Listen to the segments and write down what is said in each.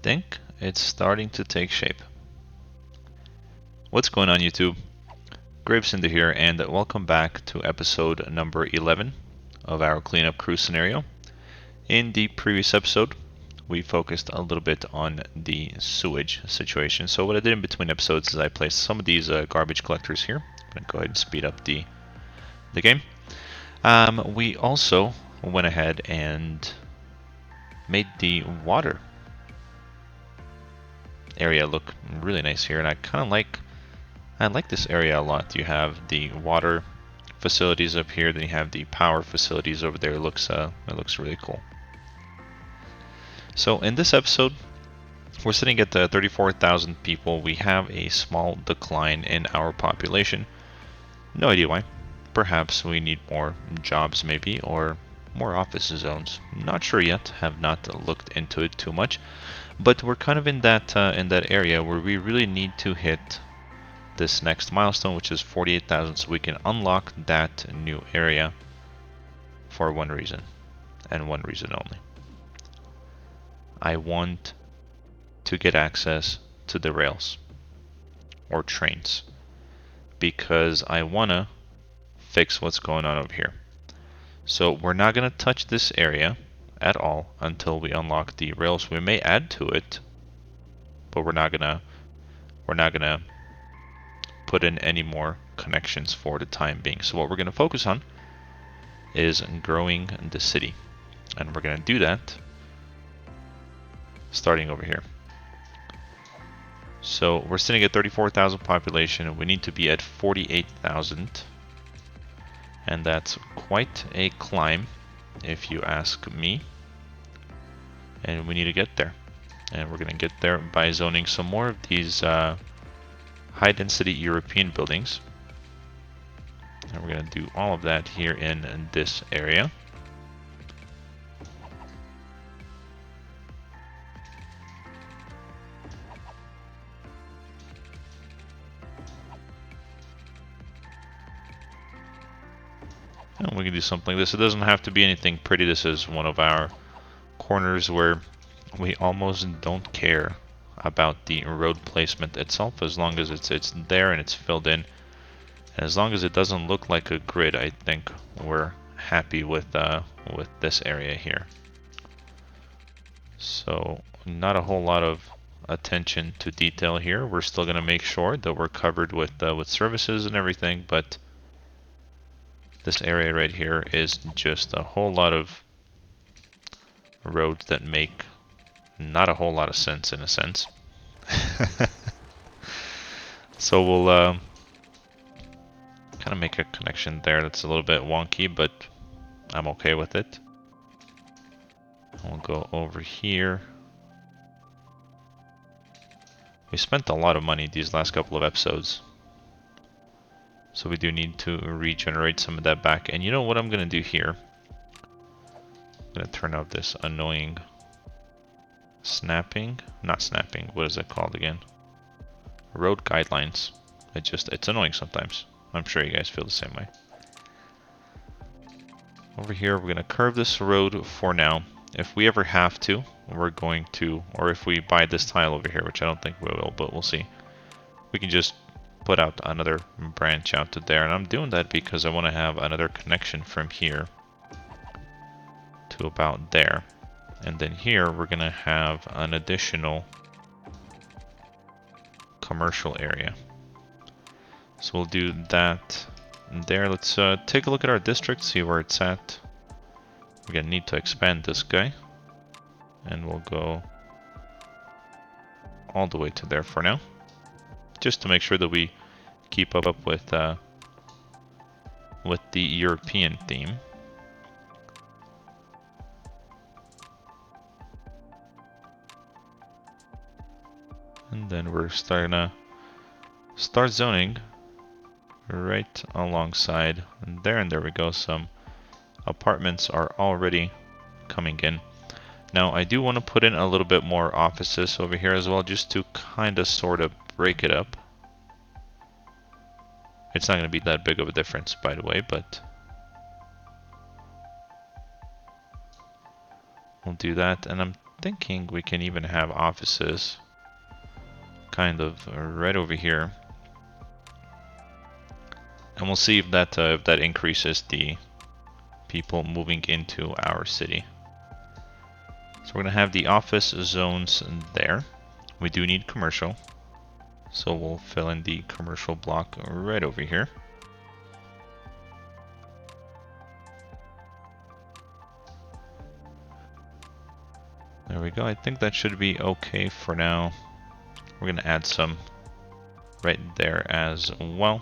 think it's starting to take shape. What's going on, YouTube? GraveCinder here, and welcome back to episode number 11 of our cleanup crew scenario. In the previous episode, we focused a little bit on the sewage situation. So what I did in between episodes is I placed some of these garbage collectors here. I'm going to go ahead and speed up the game. We also went ahead and made the water area look really nice here, and I like this area a lot. You have the water facilities up here, then you have the power facilities over there. It looks really cool. So in this episode, we're sitting at 34,000 people. We have a small decline in our population. No idea why. Perhaps we need more jobs maybe, or more office zones. Not sure yet. Have not looked into it too much. But we're kind of in that area where we really need to hit this next milestone, which is 48,000, so we can unlock that new area for one reason, and one reason only. I want to get access to the rails or trains because I want to fix what's going on over here. So we're not going to touch this area at all until we unlock the rails. We may add to it, but we're not gonna put in any more connections for the time being. So what we're going to focus on is growing the city, and we're going to do that starting over here. So we're sitting at 34,000 population. We need to be at 48,000, and that's quite a climb if you ask me, and we need to get there. And we're going to get there by zoning some more of these high density European buildings, and we're going to do all of that here in this area. And we can do something like this. It doesn't have to be anything pretty. This is one of our corners where we almost don't care about the road placement itself, as long as it's there and it's filled in. And as long as it doesn't look like a grid, I think we're happy with this area here. So not a whole lot of attention to detail here. We're still going to make sure that we're covered with services and everything, but this area right here is just a whole lot of roads that make not a whole lot of sense, in a sense. So we'll kind of make a connection there that's a little bit wonky, but I'm okay with it. We'll go over here. We spent a lot of money these last couple of episodes, so we do need to regenerate some of that back. And you know what I'm going to do here? I'm going to turn off this annoying not snapping, what is it called again? Road guidelines. It's annoying sometimes. I'm sure you guys feel the same way. Over here, we're going to curve this road for now. If we ever have to, we're going to, or if we buy this tile over here, which I don't think we will, but we'll see. We can just put out another branch out to there, and I'm doing that because I want to have another connection from here to about there. And then here, we're going to have an additional commercial area. So we'll do that there. Let's take a look at our district, see where it's at. We're going to need to expand this guy, and we'll go all the way to there for now, just to make sure that we keep up with the European theme. And then we're starting to start zoning right alongside there, and there we go. Some apartments are already coming in. Now I do want to put in a little bit more offices over here as well, just to kind of sort of break it up. It's not going to be that big of a difference, by the way, but we'll do that. And I'm thinking we can even have offices kind of right over here. And we'll see if that increases the people moving into our city. So we're going to have the office zones there. We do need commercial. So we'll fill in the commercial block right over here. There we go. I think that should be okay for now. We're going to add some right there as well.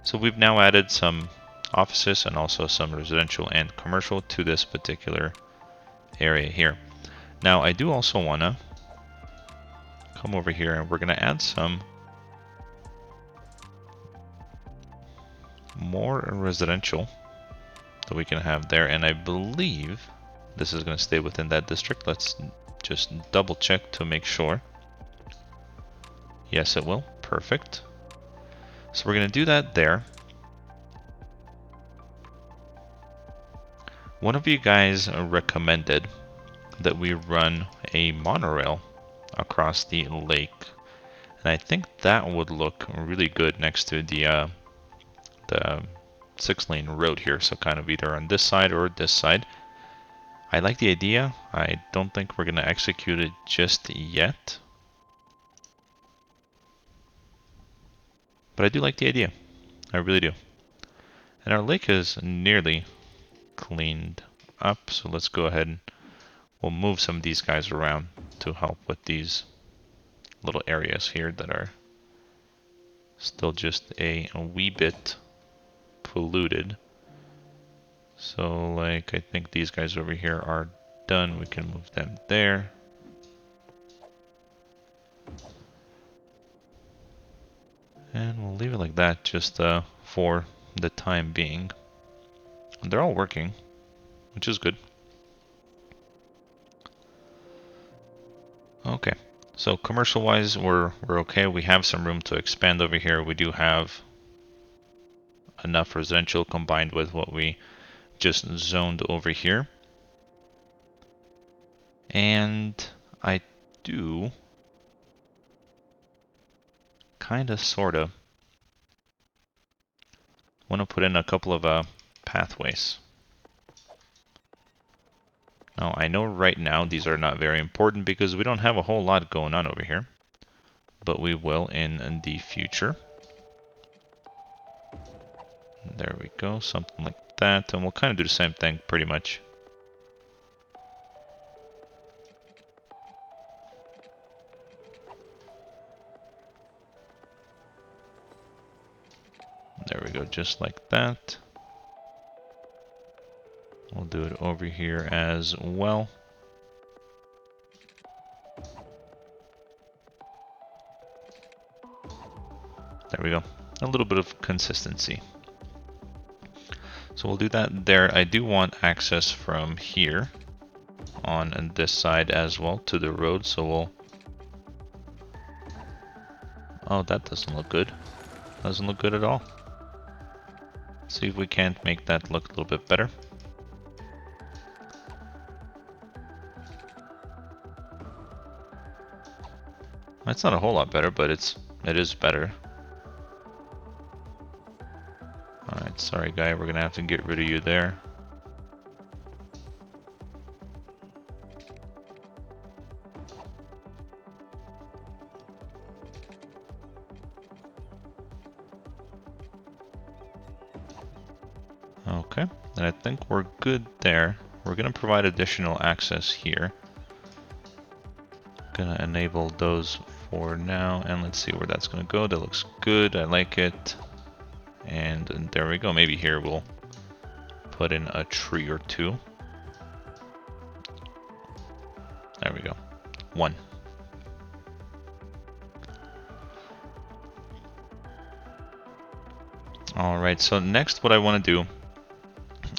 So we've now added some offices and also some residential and commercial to this particular area here. Now I do also want to come over here and we're going to add some more residential that we can have there, and I believe this is going to stay within that district. Let's just double check to make sure. Yes, it will. Perfect. So we're going to do that there. One of you guys recommended that we run a monorail across the lake, and I think that would look really good next to the 6-lane road here, so kind of either on this side or this side. I like the idea. I don't think we're going to execute it just yet, but I do like the idea. I really do. And our lake is nearly cleaned up, so let's go ahead and we'll move some of these guys around to help with these little areas here that are still just a wee bit polluted. So like I think these guys over here are done. We can move them there. And we'll leave it like that just for the time being. And they're all working, which is good. Okay, so commercial wise we're okay. We have some room to expand over here. We do have enough residential combined with what we just zoned over here. And I do kinda sorta want to put in a couple of pathways. Now I know right now these are not very important because we don't have a whole lot going on over here, but we will in the future. There we go, something like that, and we'll kind of do the same thing pretty much. There we go, just like that. We'll do it over here as well. There we go, a little bit of consistency. So we'll do that there. I do want access from here on this side as well to the road, so we'll... Oh, that doesn't look good. Doesn't look good at all. See if we can't make that look a little bit better. It's not a whole lot better, but it is better. Alright, sorry guy, we're gonna have to get rid of you there. Okay, and I think we're good there. We're gonna provide additional access here. Gonna enable those for now, and let's see where that's gonna go. That looks good, I like it. And there we go. Maybe here we'll put in a tree or two. There we go. 1. Alright, so next what I want to do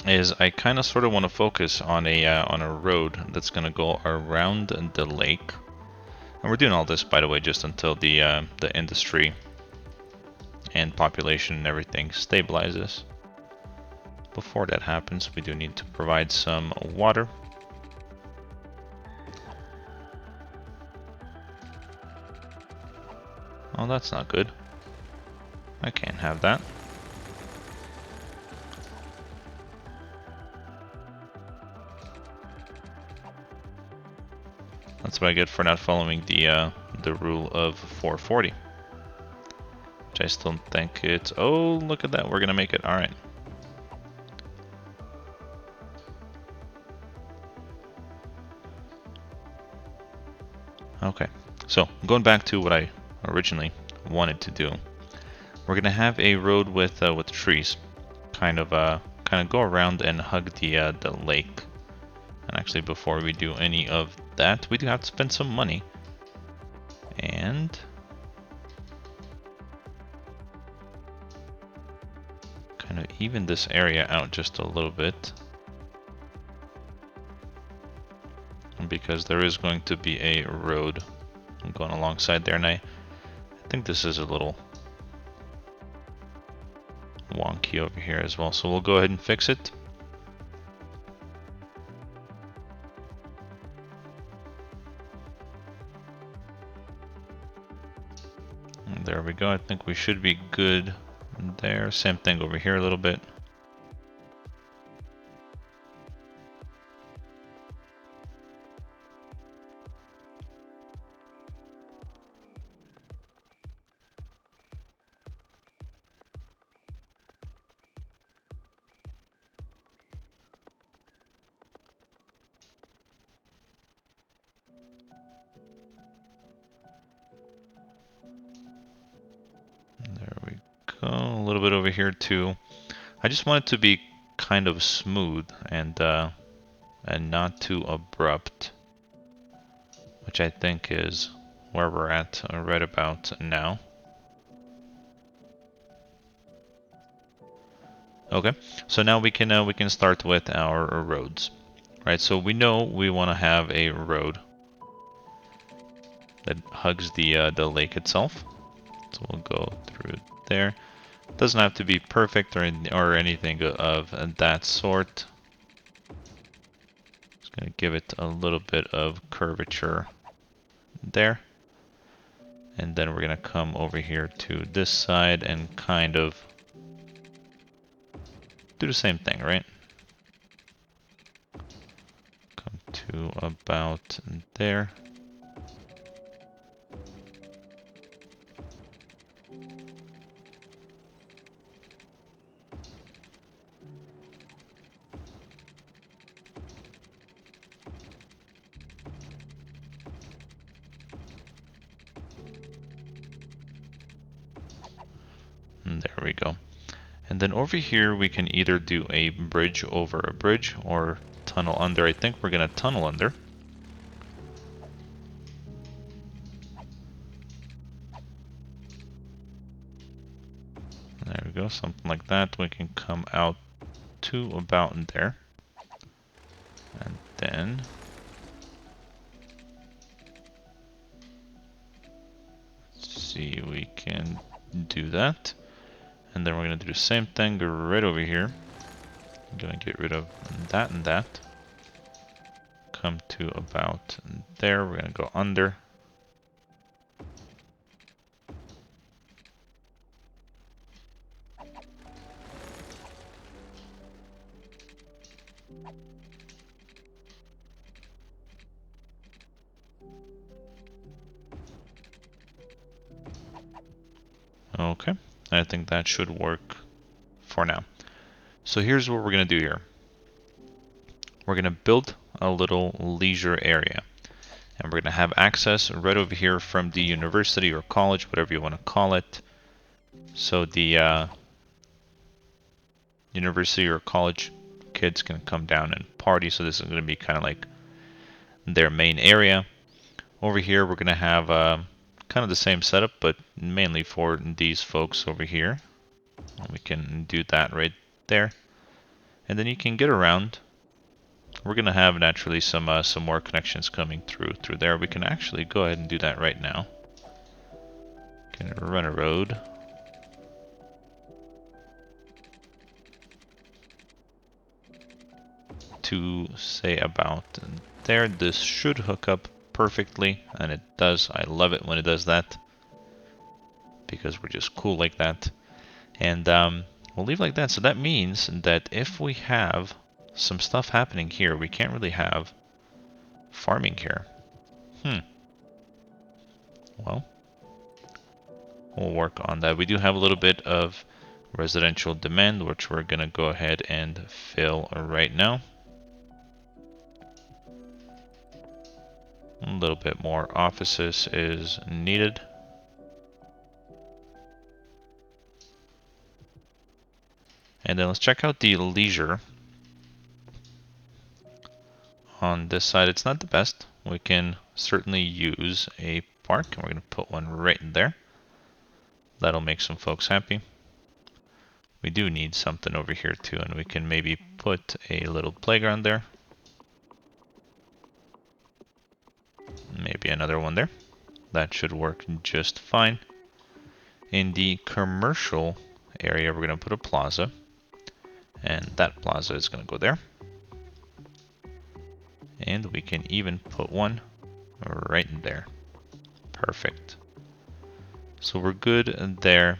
is I kind of sort of want to focus on a road that's going to go around the lake. And we're doing all this, by the way, just until the industry and population and everything stabilizes. Before that happens, we do need to provide some water. Oh, that's not good. I can't have that. That's what I get for not following the rule of 440. Which I still think it's... Oh, look at that. We're going to make it. All right. Okay. So, going back to what I originally wanted to do. We're going to have a road with trees. Kind of go around and hug the lake. And actually, before we do any of that, we do have to spend some money. And kind of even this area out just a little bit. Because there is going to be a road going alongside there, and I think this is a little wonky over here as well. So we'll go ahead and fix it. And there we go. I think we should be good there. Same thing over here a little bit. There we go. A little bit over here too. I just want it to be kind of smooth and not too abrupt, which I think is where we're at right about now. Okay, so now we can start with our roads, right? So we know we want to have a road that hugs the lake itself. So we'll go through there. Doesn't have to be perfect or anything of that sort. Just gonna give it a little bit of curvature there, and then we're gonna come over here to this side and kind of do the same thing, right? Come to about there. And there we go. And then over here we can either do a bridge over a bridge or tunnel under. I think we're gonna tunnel under. There we go, something like that. We can come out to about in there. And then let's see, we can do that. And then we're gonna do the same thing right over here. I'm gonna get rid of that and that. Come to about there. We're gonna go under. Okay, I think that should work for now. So here's what we're gonna do here. We're gonna build a little leisure area, and we're gonna have access right over here from the university or college, whatever you want to call it. So the university or college kids can come down and party. So this is gonna be kind of like their main area. Over here, we're gonna have kind of the same setup, but mainly for these folks over here. And we can do that right there, and then you can get around. We're gonna have naturally some more connections coming through there. We can actually go ahead and do that right now. Can run a road. To say about there, this should hook up perfectly, and it does. I love it when it does that. because we're just cool like that. And we'll leave like that. So that means that if we have some stuff happening here, we can't really have farming here. Well, we'll work on that. We do have a little bit of residential demand, which we're going to go ahead and fill right now. A little bit more offices is needed. And then let's check out the leisure. On this side, it's not the best. We can certainly use a park, and we're going to put one right in there. That'll make some folks happy. We do need something over here too, and we can maybe put a little playground there. Maybe another one there. That should work just fine. In the commercial area, we're going to put a plaza, and that plaza is going to go there. And we can even put one right in there. Perfect. So we're good there.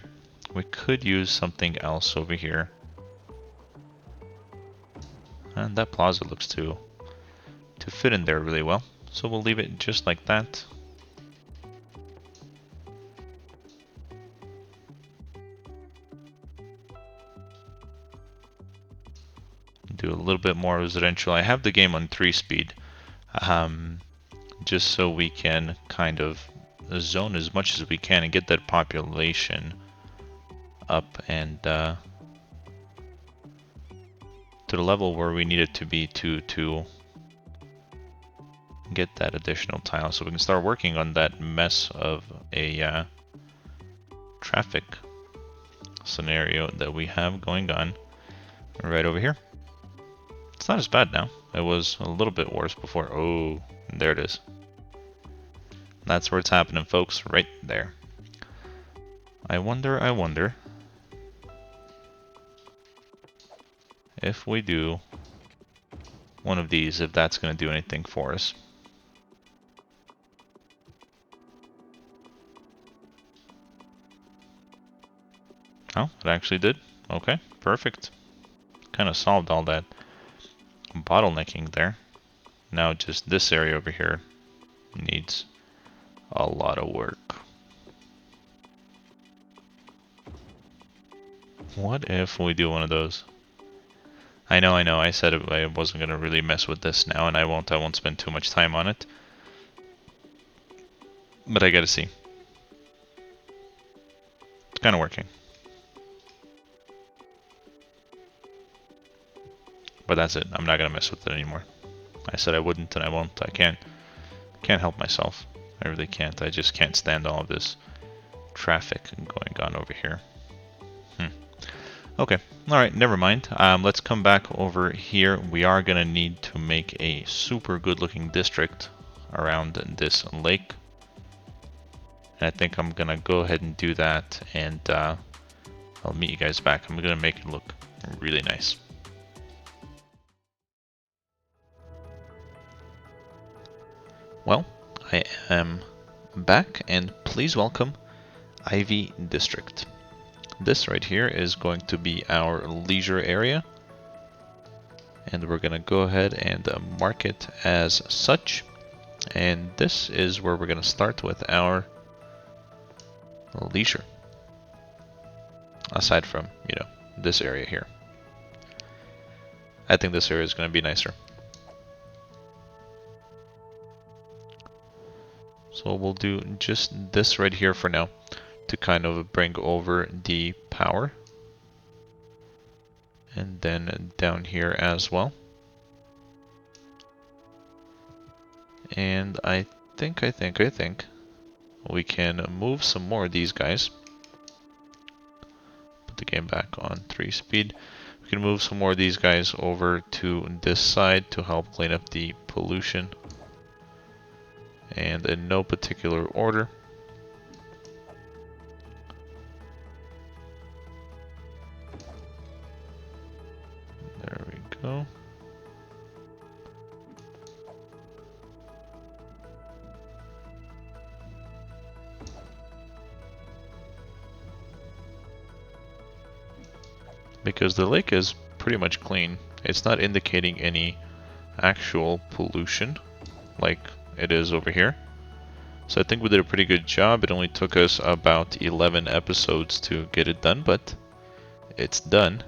We could use something else over here. And that plaza looks to fit in there really well. So we'll leave it just like that. Do a little bit more residential. I have the game on 3-speed, just so we can kind of zone as much as we can and get that population up and to the level where we need it to be to get that additional tile, so we can start working on that mess of a traffic scenario that we have going on right over here. It's not as bad now. It was a little bit worse before. Oh, there it is. That's where it's happening, folks, right there. I wonder if we do one of these, if that's going to do anything for us. Oh, it actually did. Okay, perfect. Kind of solved all that bottlenecking there. Now just this area over here needs a lot of work. What if we do one of those? I know, I said I wasn't going to really mess with this now, and I won't spend too much time on it. But I gotta see. It's kind of working. But that's it. I'm not going to mess with it anymore. I said I wouldn't, and I won't. I can't help myself. I really can't. I just can't stand all of this traffic going on over here. Okay, alright, never mind. Let's come back over here. We are going to need to make a super good looking district around this lake. And I think I'm going to go ahead and do that, and I'll meet you guys back. I'm going to make it look really nice. Well, I am back, and please welcome Ivy District. This right here is going to be our leisure area, and we're going to go ahead and mark it as such. And this is where we're going to start with our leisure, aside from, you know, this area here. I think this area is going to be nicer. So we'll do just this right here for now to kind of bring over the power. And then down here as well. And I think we can move some more of these guys. Put the game back on 3-speed. We can move some more of these guys over to this side to help clean up the pollution. And in no particular order. There we go. because the lake is pretty much clean. It's not indicating any actual pollution like it is over here. So I think we did a pretty good job. It only took us about 11 episodes to get it done, but it's done.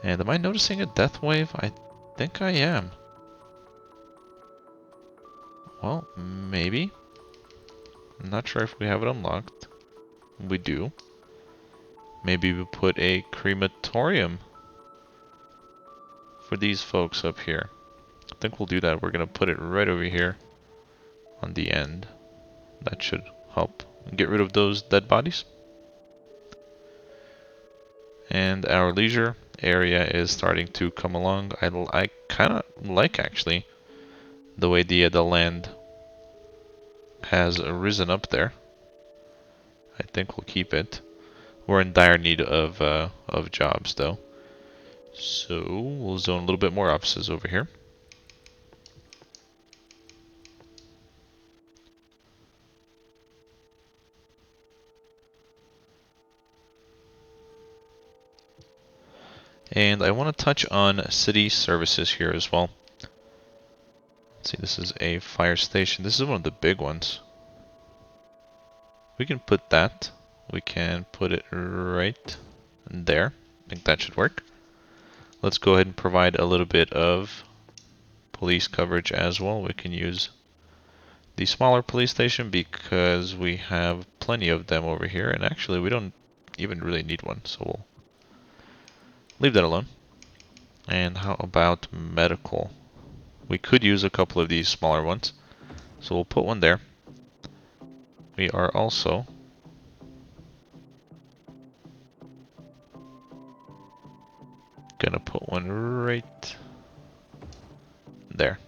And am I noticing a death wave? I think I am. Well, maybe. I'm not sure if we have it unlocked. We do. Maybe we put a crematorium for these folks up here. I think we'll do that. We're going to put it right over here on the end. That should help get rid of those dead bodies. And our leisure area is starting to come along. I kind of like, actually, the way the land has risen up there. I think we'll keep it. We're in dire need of jobs, though. So we'll zone a little bit more offices over here. And I want to touch on city services here as well. Let's see, this is a fire station. This is one of the big ones. We can put that. We can put it right there. I think that should work. Let's go ahead and provide a little bit of police coverage as well. We can use the smaller police station because we have plenty of them over here. And actually, we don't even really need one, so we'll leave that alone. And how about medical? We could use a couple of these smaller ones. So we'll put one there. We are also gonna put one right there.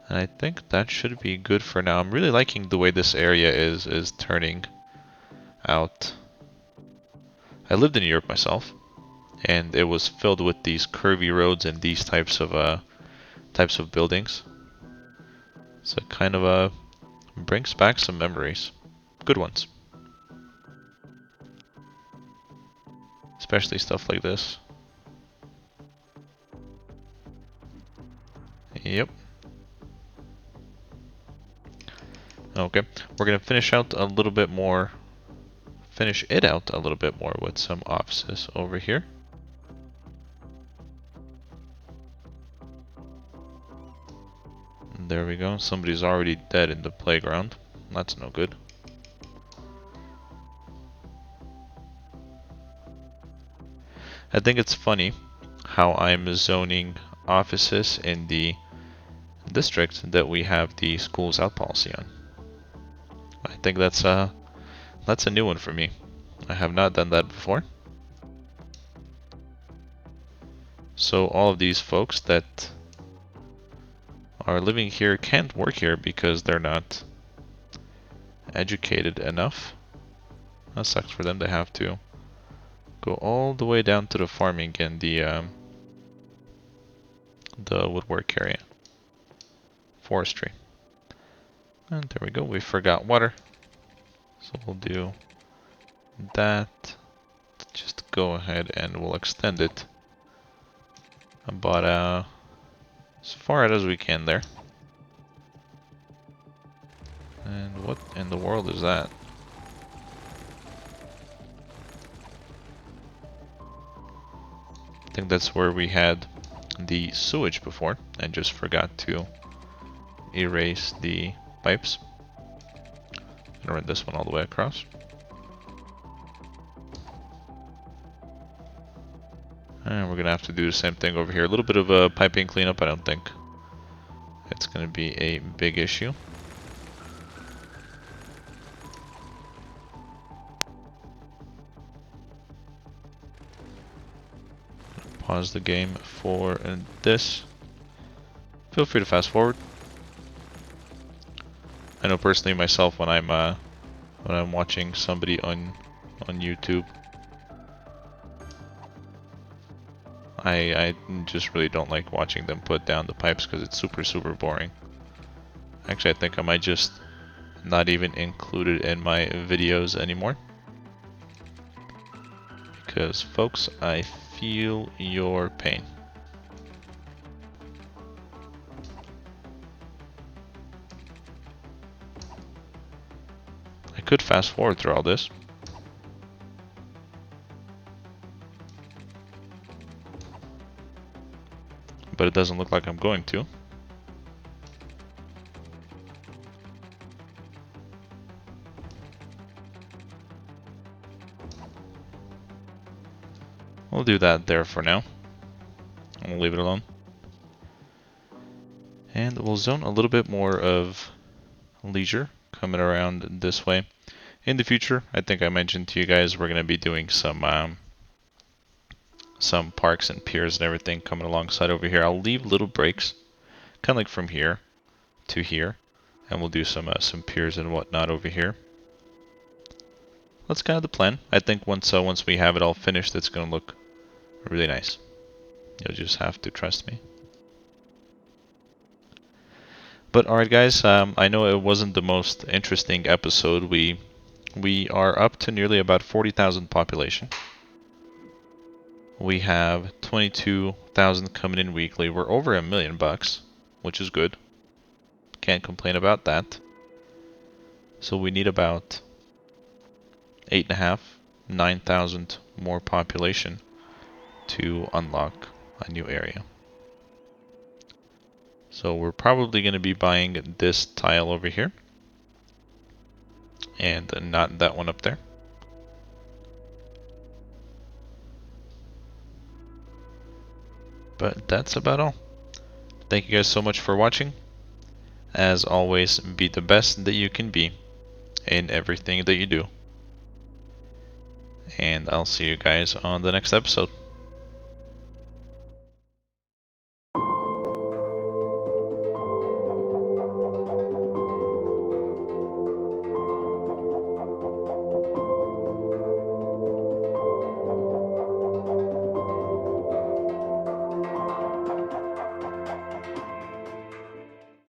And I think that should be good for now. I'm really liking the way this area is turning out. I lived in New York myself, and it was filled with these curvy roads and these types of buildings. So it kind of brings back some memories, good ones, especially stuff like this. Yep. Okay, we're gonna finish it out a little bit more with some offices over here. There we go. Somebody's already dead in the playground. That's no good. I think it's funny how I'm zoning offices in the district that we have the schools out policy on. I think that's a new one for me. I have not done that before. So all of these folks that are living here can't work here because they're not educated enough. That sucks for them. They have to go all the way down to the farming and the woodwork area. Forestry. And there we go. We forgot water. So we'll do that. Just go ahead and we'll extend it about as far out as we can there. And what in the world is that? I think that's where we had the sewage before and just forgot to erase the pipes. I'm gonna run this one all the way across. And we're gonna have to do the same thing over here. A little bit of a piping cleanup. I don't think it's gonna be a big issue. Pause the game for this. Feel free to fast forward. I know personally myself when I'm watching somebody on YouTube, I just really don't like watching them put down the pipes because it's super boring. Actually, I think I might just not even included in my videos anymore. Because, folks, I feel your pain. I could fast forward through all this. But it doesn't look like I'm going to. We'll do that there for now. And we'll leave it alone. And we'll zone a little bit more of leisure coming around this way. In the future, I think I mentioned to you guys we're going to be doing some parks and piers and everything coming alongside over here. I'll leave little breaks, kind of like from here to here, and we'll do some piers and whatnot over here. That's kind of the plan. I think once we have it all finished, it's going to look really nice. You'll just have to trust me. But alright guys, I know it wasn't the most interesting episode. We are up to nearly about 40,000 population. We have 22,000 coming in weekly. We're over $1 million bucks, which is good. Can't complain about that. So we need about 8.5, 9,000 more population to unlock a new area. So we're probably going to be buying this tile over here. And not that one up there. But that's about all. Thank you guys so much for watching. As always, be the best that you can be in everything that you do. And I'll see you guys on the next episode.